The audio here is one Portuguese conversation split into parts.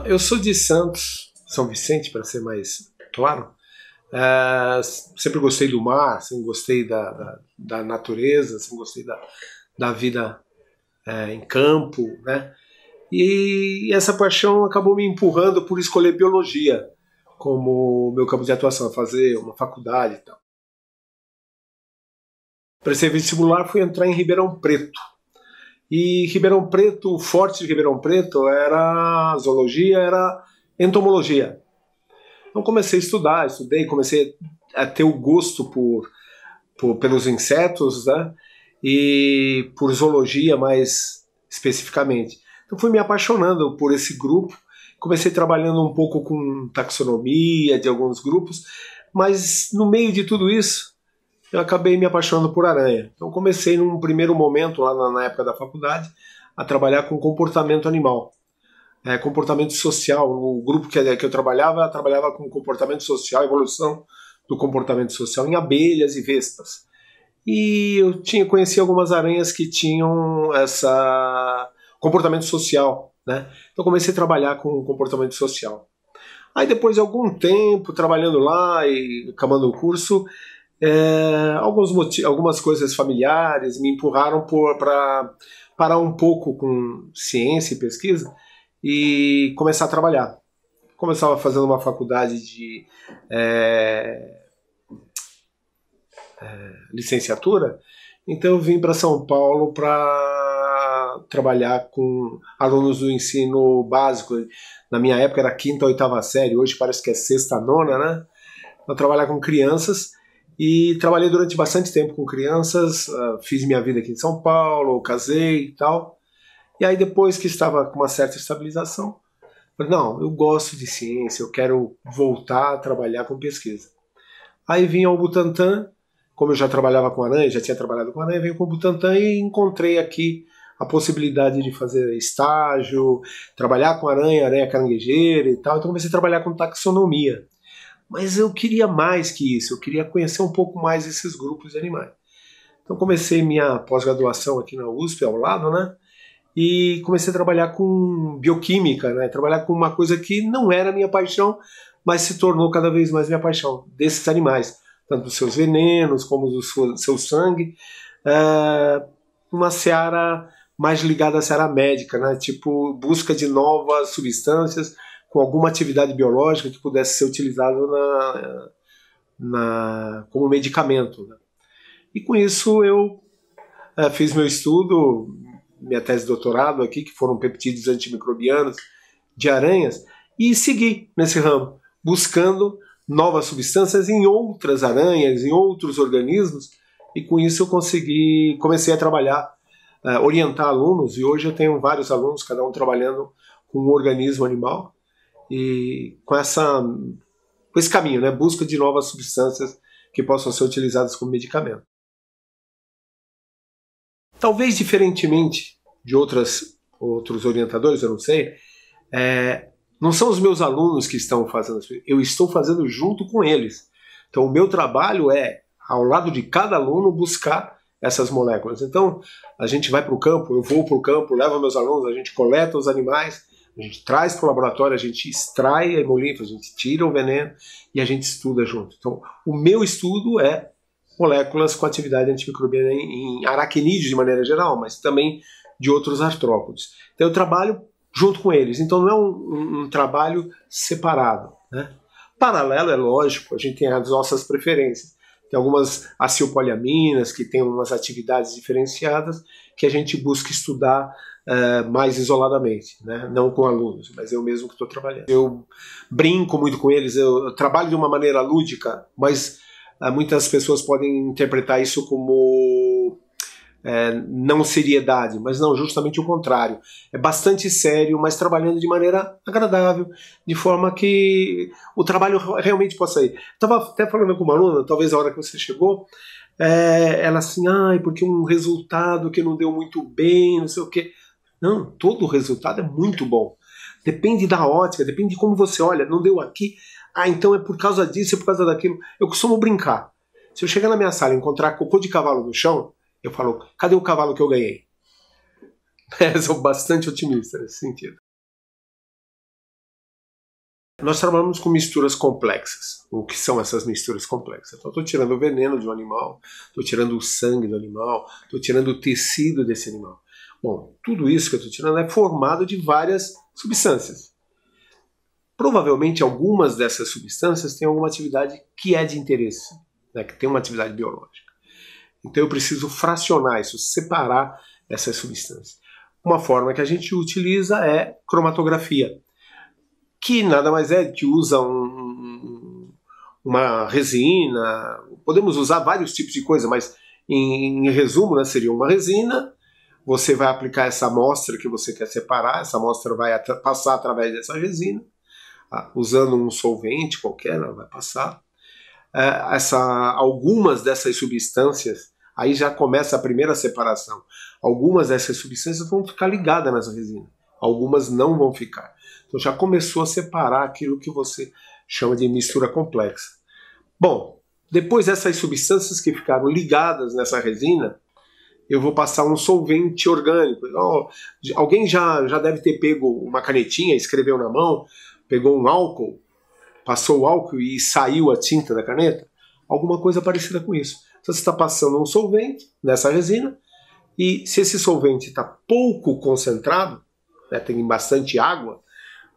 Eu sou de Santos, São Vicente, para ser mais claro. Sempre gostei do mar, sempre gostei da natureza, sempre gostei da vida em campo, né? E essa paixão acabou me empurrando por escolher biologia como meu campo de atuação, fazer uma faculdade e tal. Prestei vestibular, fui entrar em Ribeirão Preto. E Ribeirão Preto, o forte de Ribeirão Preto era zoologia, era entomologia. Então comecei a estudar, comecei a ter o gosto pelos insetos, né? E por zoologia mais especificamente. Então fui me apaixonando por esse grupo, comecei trabalhando um pouco com taxonomia de alguns grupos, mas no meio de tudo isso eu acabei me apaixonando por aranha. Então comecei num primeiro momento, lá na época da faculdade, a trabalhar com comportamento animal. Comportamento social. O grupo que eu trabalhava com comportamento social, evolução do comportamento social em abelhas e vespas. E eu conheci algumas aranhas que tinham essa comportamento social, né? Então comecei a trabalhar com comportamento social. Aí depois de algum tempo trabalhando lá e acabando o curso, algumas coisas familiares me empurraram para parar um pouco com ciência e pesquisa e começar a trabalhar. Começava fazendo uma faculdade de licenciatura, então eu vim para São Paulo para trabalhar com alunos do ensino básico. Na minha época era quinta, oitava série, hoje parece que é sexta, nona, né? Eu trabalhar com crianças e trabalhei durante bastante tempo com crianças, fiz minha vida aqui em São Paulo, casei e tal. E aí depois que estava com uma certa estabilização, falei, não, eu gosto de ciência, eu quero voltar a trabalhar com pesquisa. Aí vim ao Butantan, como eu já trabalhava com aranha, já tinha trabalhado com aranha, vim com o Butantan e encontrei aqui a possibilidade de fazer estágio, trabalhar com aranha caranguejeira e tal. Então comecei a trabalhar com taxonomia. Mas eu queria mais que isso, eu queria conhecer um pouco mais esses grupos de animais. Então comecei minha pós-graduação aqui na USP, ao lado, né? E comecei a trabalhar com bioquímica, né? Trabalhar com uma coisa que não era minha paixão, mas se tornou cada vez mais minha paixão, desses animais, tanto dos seus venenos como do seu sangue, uma seara mais ligada à seara médica, né? Tipo busca de novas substâncias com alguma atividade biológica que pudesse ser utilizado como medicamento, né? E com isso eu fiz meu estudo, minha tese de doutorado aqui, que foram peptídeos antimicrobianos de aranhas, e segui nesse ramo, buscando novas substâncias em outras aranhas, em outros organismos, e com isso eu comecei a trabalhar, orientar alunos, e hoje eu tenho vários alunos, cada um trabalhando com um organismo animal, e com esse caminho, né, busca de novas substâncias que possam ser utilizadas como medicamento. Talvez diferentemente de outros orientadores, eu não sei, não são os meus alunos que estão fazendo isso, eu estou fazendo junto com eles. Então o meu trabalho é, ao lado de cada aluno, buscar essas moléculas. Então a gente vai para o campo, eu vou para o campo, levo meus alunos, a gente coleta os animais, a gente traz para o laboratório, a gente extrai a hemolifa, a gente tira o veneno e a gente estuda junto. Então o meu estudo é moléculas com atividade antimicrobiana em aracnídeos de maneira geral, mas também de outros artrópodes. Então eu trabalho junto com eles, então não é um trabalho separado, né? Paralelo, é lógico, a gente tem as nossas preferências. Tem algumas acilpoliaminas que têm umas atividades diferenciadas que a gente busca estudar mais isoladamente, né? Não com alunos, mas eu mesmo que estou trabalhando. Eu brinco muito com eles, eu trabalho de uma maneira lúdica, mas muitas pessoas podem interpretar isso como não seriedade, mas não, justamente o contrário. É bastante sério, mas trabalhando de maneira agradável, de forma que o trabalho realmente possa ir. Estava até falando com uma aluna, talvez a hora que você chegou, ela assim, porque um resultado que não deu muito bem, não sei o quê. Não, todo resultado é muito bom. Depende da ótica, depende de como você olha. Não deu aqui, então é por causa disso, é por causa daquilo. Eu costumo brincar. Se eu chegar na minha sala e encontrar cocô de cavalo no chão, eu falo, cadê o cavalo que eu ganhei? Sou bastante otimista nesse sentido. Nós trabalhamos com misturas complexas. O que são essas misturas complexas? Então, estou tirando o veneno de um animal, estou tirando o sangue do animal, estou tirando o tecido desse animal. Bom, tudo isso que eu estou tirando é formado de várias substâncias. Provavelmente algumas dessas substâncias têm alguma atividade que é de interesse, né, que tem uma atividade biológica. Então eu preciso fracionar isso, separar essas substâncias. Uma forma que a gente utiliza é cromatografia, que nada mais é que usa uma resina. Podemos usar vários tipos de coisa, mas em resumo, né, seria uma resina. Você vai aplicar essa amostra que você quer separar, essa amostra vai passar através dessa resina, usando um solvente qualquer, ela vai passar. Algumas dessas substâncias, aí já começa a primeira separação. Algumas dessas substâncias vão ficar ligadas nessa resina, algumas não vão ficar. Então já começou a separar aquilo que você chama de mistura complexa. Bom, depois dessas substâncias que ficaram ligadas nessa resina, eu vou passar um solvente orgânico. Alguém já deve ter pego uma canetinha, escreveu na mão, pegou um álcool, passou o álcool e saiu a tinta da caneta? Alguma coisa parecida com isso. Então você está passando um solvente nessa resina, e se esse solvente está pouco concentrado, né, tem bastante água,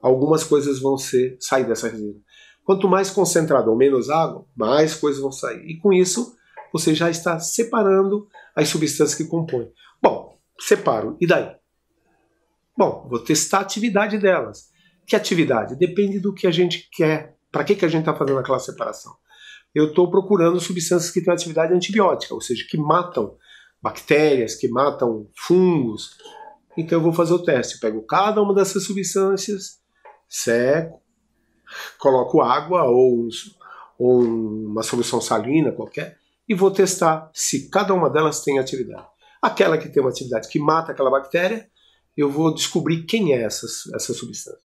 algumas coisas vão sair dessa resina. Quanto mais concentrado ou menos água, mais coisas vão sair. E com isso, você já está separando as substâncias que compõem. Bom, separo. E daí? Bom, vou testar a atividade delas. Que atividade? Depende do que a gente quer. Para que a gente está fazendo aquela separação? Eu estou procurando substâncias que têm atividade antibiótica, ou seja, que matam bactérias, que matam fungos. Então eu vou fazer o teste. Eu pego cada uma dessas substâncias, seco, coloco água ou uma solução salina qualquer e vou testar se cada uma delas tem atividade. Aquela que tem uma atividade que mata aquela bactéria, eu vou descobrir quem é essa substância.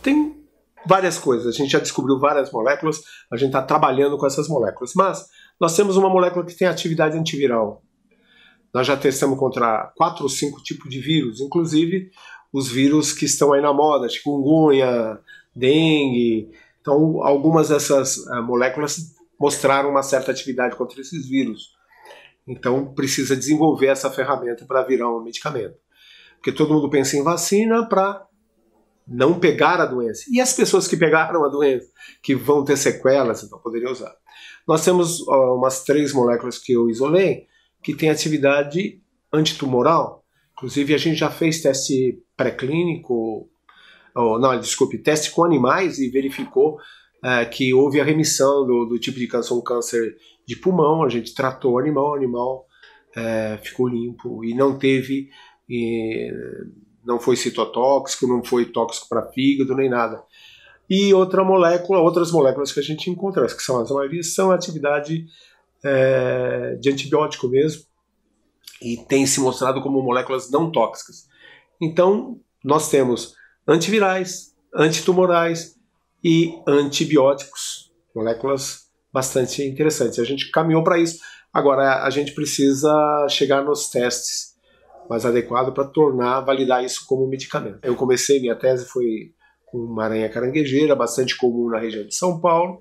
Tem várias coisas, a gente já descobriu várias moléculas, a gente está trabalhando com essas moléculas, mas nós temos uma molécula que tem atividade antiviral. Nós já testamos contra 4 ou 5 tipos de vírus, inclusive os vírus que estão aí na moda, chikungunya, dengue. Então, algumas dessas moléculas mostraram uma certa atividade contra esses vírus. Então, precisa desenvolver essa ferramenta para virar um medicamento. Porque todo mundo pensa em vacina para não pegar a doença. E as pessoas que pegaram a doença, que vão ter sequelas, então poderiam usar. Nós temos umas 3 moléculas que eu isolei, que têm atividade antitumoral. Inclusive, a gente já fez teste pré-clínico, teste com animais e verificou que houve a remissão do tipo de câncer, um câncer de pulmão. A gente tratou o animal ficou limpo e não teve, não foi citotóxico, não foi tóxico para fígado nem nada. E outras moléculas que a gente encontra, que são as maioria, são atividade de antibiótico mesmo, e tem se mostrado como moléculas não tóxicas. Então, nós temos antivirais, antitumorais e antibióticos, moléculas bastante interessantes. A gente caminhou para isso. Agora, a gente precisa chegar nos testes mais adequados para validar isso como medicamento. Eu comecei, minha tese foi com uma aranha caranguejeira, bastante comum na região de São Paulo,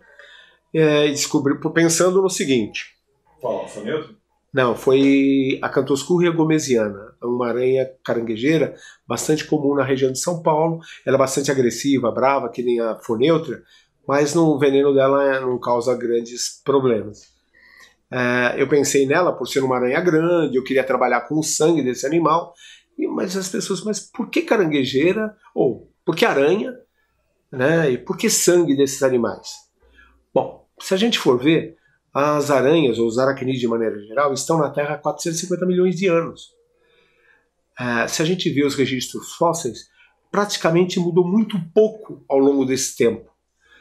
e descobri pensando no seguinte. Qual? Foi neutro? Não, foi a Cantoscurria gomesiana, uma aranha caranguejeira bastante comum na região de São Paulo. Ela é bastante agressiva, brava, que nem a foneutra, mas o veneno dela não causa grandes problemas. Eu pensei nela por ser uma aranha grande, eu queria trabalhar com o sangue desse animal, mas as pessoas, mas por que caranguejeira? Ou por que aranha? Né? E por que sangue desses animais? Bom, se a gente for ver, as aranhas, ou os aracnídeos de maneira geral, estão na Terra há 450 milhões de anos. Se a gente vê os registros fósseis, praticamente mudou muito pouco ao longo desse tempo.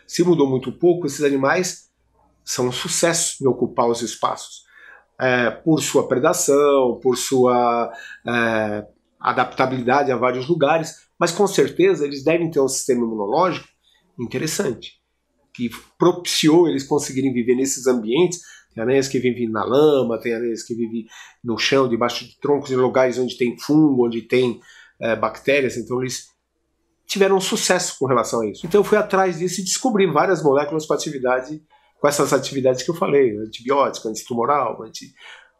Se mudou muito pouco, esses animais são um sucesso em ocupar os espaços. Por sua predação, por sua adaptabilidade a vários lugares, mas com certeza eles devem ter um sistema imunológico interessante, que propiciou eles conseguirem viver nesses ambientes. Tem aranhas que vivem na lama, tem aranhas que vivem no chão, debaixo de troncos, em lugares onde tem fungo, onde tem bactérias. Então eles tiveram sucesso com relação a isso. Então eu fui atrás disso e descobri várias moléculas com essas atividades que eu falei, antibiótico, antitumoral,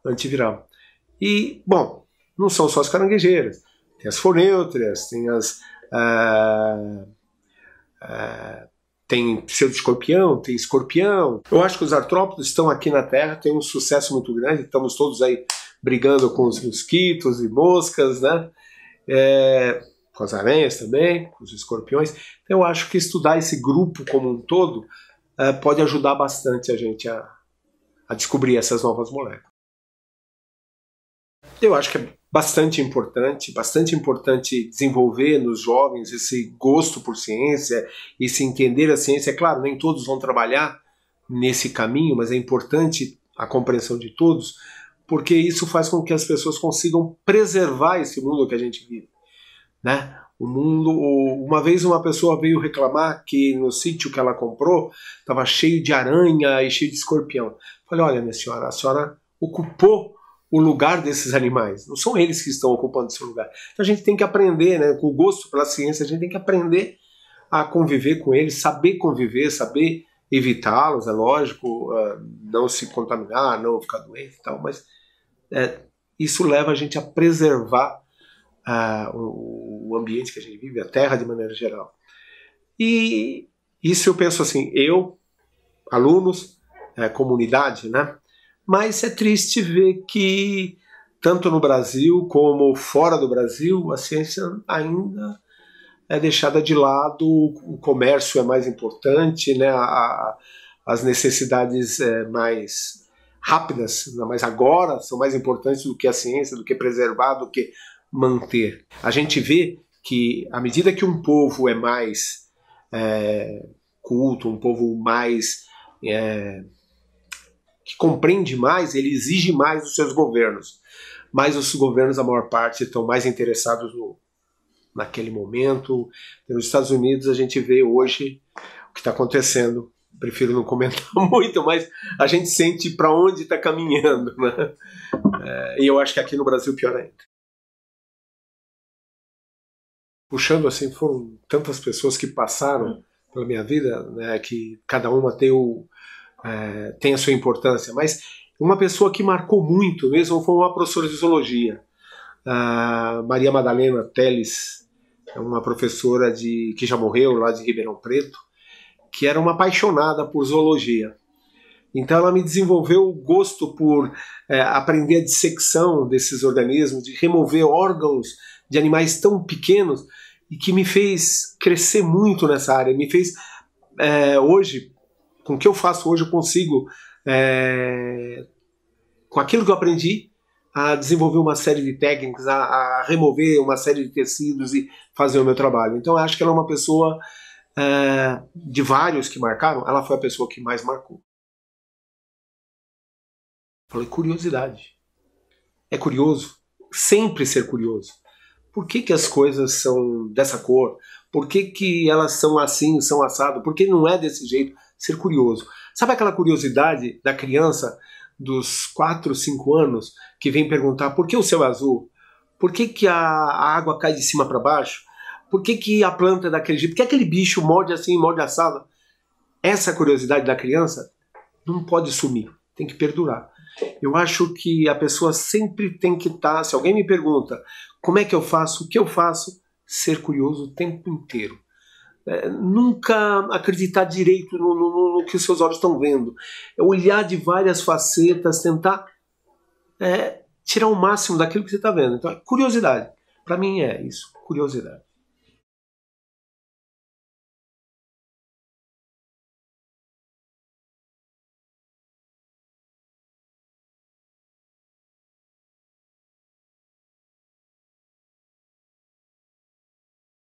antiviral. E, bom, não são só as caranguejeiras, tem as fornêutrias, tem as... tem pseudoescorpião, tem escorpião. Eu acho que os artrópodes estão aqui na Terra, tem um sucesso muito grande, estamos todos aí brigando com os mosquitos e moscas, né? Com as aranhas também, com os escorpiões. Então eu acho que estudar esse grupo como um todo pode ajudar bastante a gente a descobrir essas novas moléculas. Eu acho que é bastante importante desenvolver nos jovens esse gosto por ciência, esse entender a ciência. É claro, nem todos vão trabalhar nesse caminho, mas é importante a compreensão de todos, porque isso faz com que as pessoas consigam preservar esse mundo que a gente vive, né? O mundo, uma vez uma pessoa veio reclamar que no sítio que ela comprou estava cheio de aranha e cheio de escorpião. Falei, olha, minha senhora, a senhora ocupou o lugar desses animais, não são eles que estão ocupando esse lugar. Então a gente tem que aprender, né, com o gosto pela ciência, a gente tem que aprender a conviver com eles, saber conviver, saber evitá-los, é lógico, não se contaminar, não ficar doente e tal, mas isso leva a gente a preservar o ambiente que a gente vive, a Terra de maneira geral. E isso eu penso assim, eu, alunos, comunidade, né? Mas é triste ver que, tanto no Brasil como fora do Brasil, a ciência ainda é deixada de lado, o comércio é mais importante, né? As necessidades mais rápidas, mas agora, são mais importantes do que a ciência, do que preservar, do que manter. A gente vê que, à medida que um povo é mais culto, um povo mais... que compreende mais, ele exige mais dos seus governos. Mas os governos, a maior parte, estão mais interessados naquele momento. Nos Estados Unidos, a gente vê hoje o que está acontecendo. Prefiro não comentar muito, mas a gente sente para onde está caminhando, né? E eu acho que aqui no Brasil pior ainda. Puxando assim, foram tantas pessoas que passaram pela minha vida, né, que cada uma tem a sua importância, mas uma pessoa que marcou muito mesmo foi uma professora de zoologia, Maria Madalena Teles, uma professora que já morreu lá de Ribeirão Preto, que era uma apaixonada por zoologia. Então ela me desenvolveu o gosto por aprender a dissecção desses organismos, de remover órgãos de animais tão pequenos, e que me fez crescer muito nessa área, me fez hoje, com o que eu faço hoje, eu consigo, com aquilo que eu aprendi, a desenvolver uma série de técnicas, a remover uma série de tecidos e fazer o meu trabalho. Então eu acho que ela é uma pessoa, de vários que marcaram, ela foi a pessoa que mais marcou. Falei, curiosidade. É curioso, sempre ser curioso. Por que as coisas são dessa cor? Por que elas são assim, são assado? Por que não é desse jeito? Ser curioso. Sabe aquela curiosidade da criança dos 4, 5 anos que vem perguntar por que o céu é azul? Por que a água cai de cima para baixo? Por que a planta é daquele jeito? Por que aquele bicho morde assim, morde assado? Essa curiosidade da criança não pode sumir, tem que perdurar. Eu acho que a pessoa sempre tem que estar, se alguém me pergunta como é que eu faço, o que eu faço, ser curioso o tempo inteiro. Nunca acreditar direito no que os seus olhos estão vendo. É olhar de várias facetas, tentar tirar o máximo daquilo que você está vendo. Então, curiosidade. Para mim é isso, curiosidade.